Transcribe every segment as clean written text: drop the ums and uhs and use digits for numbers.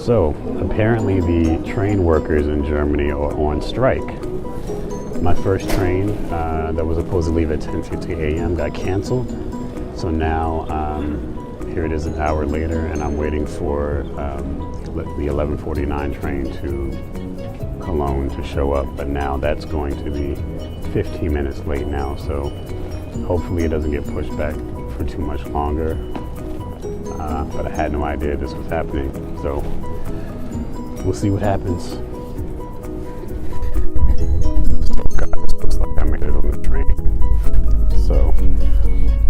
So, apparently the train workers in Germany are on strike. My first train that was supposed to leave at 10:50 a.m. got canceled. So now here it is an hour later, and I'm waiting for the 11:49 train to Cologne to show up. But now that's going to be 15 minutes late now. So hopefully it doesn't get pushed back for too much longer. But I had no idea this was happening. So we'll see what happens. So guys, looks like I made it on the train. So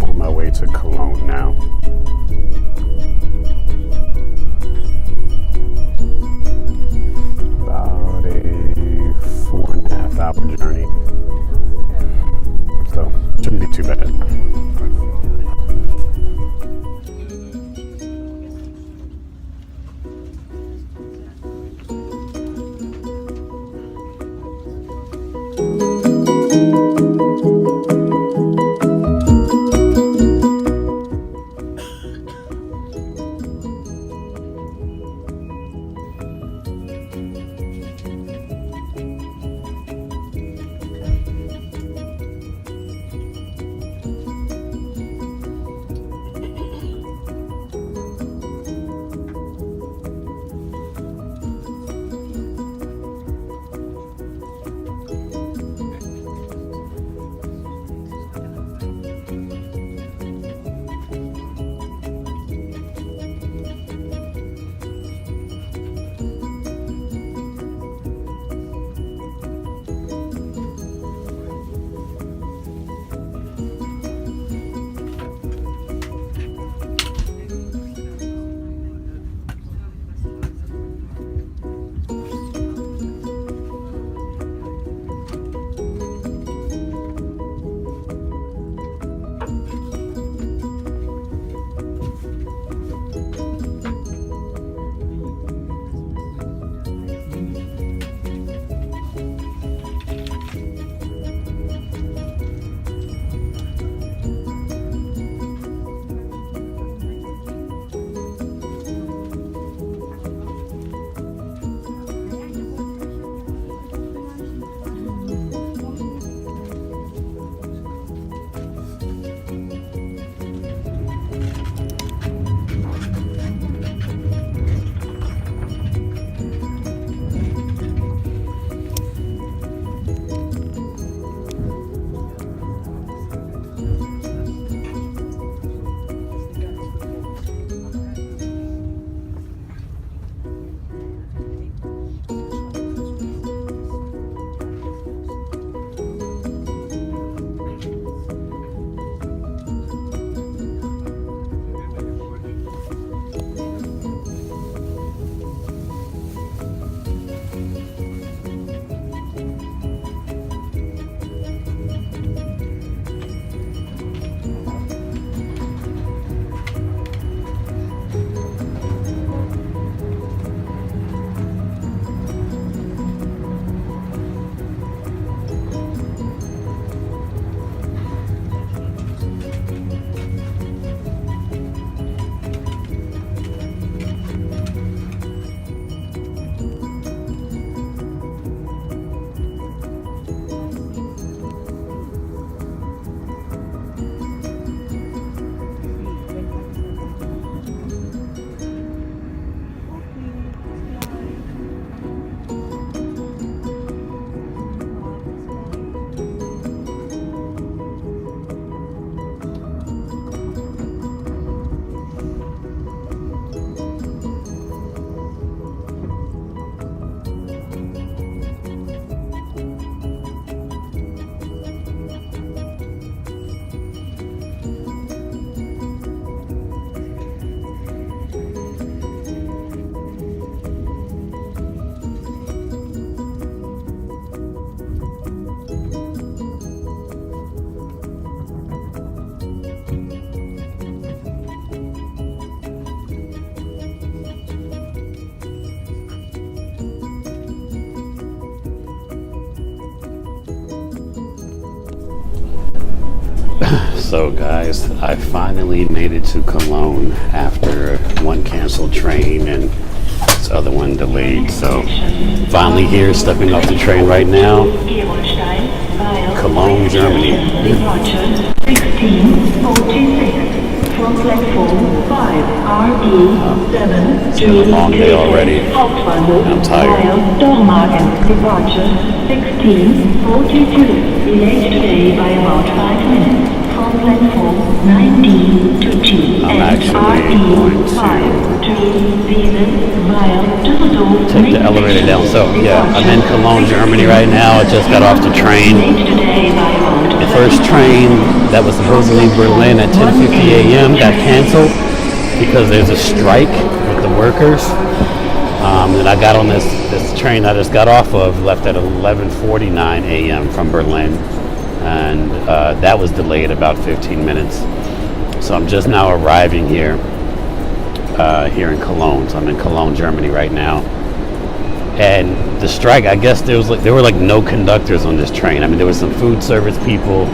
on my way to Cologne now. About a 4.5 hour journey. So shouldn't be too bad. So guys, I finally made it to Cologne after one canceled train and This other one delayed. So finally here, stepping off the train right now. Cologne, Germany. Departure 1646 from platform 5 RE 7. It's been a long day already. I'm tired. Dormagen. Departure 1642. Delayed today by about 5 minutes from platform 19 to G. I'm actually going to take the elevator down. So yeah, I'm in Cologne, Germany right now. I just got off the train. The first train that was supposed to leave Berlin at 10:50 a.m. got canceled because there's a strike with the workers. And I got on this train I just got off of, left at 11:49 a.m. from Berlin, and that was delayed about 15 minutes. So I'm just now arriving here in Cologne. So I'm in Cologne, Germany right now. And the strike, I guess there were like no conductors on this train. I mean, there was some food service people,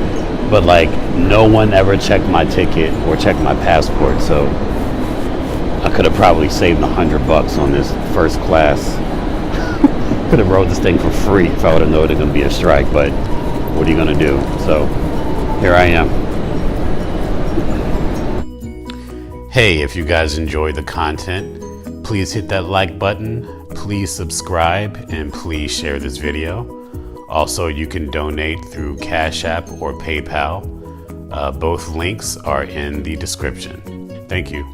but like no one ever checked my ticket or checked my passport. So I could have probably saved $100 on this first class. Could have rode this thing for free if I would have known it was going to be a strike, but what are you going to do? So here I am. Hey, if you guys enjoy the content, please hit that like button, please subscribe, and please share this video. Also, you can donate through Cash App or PayPal. Both links are in the description. Thank you.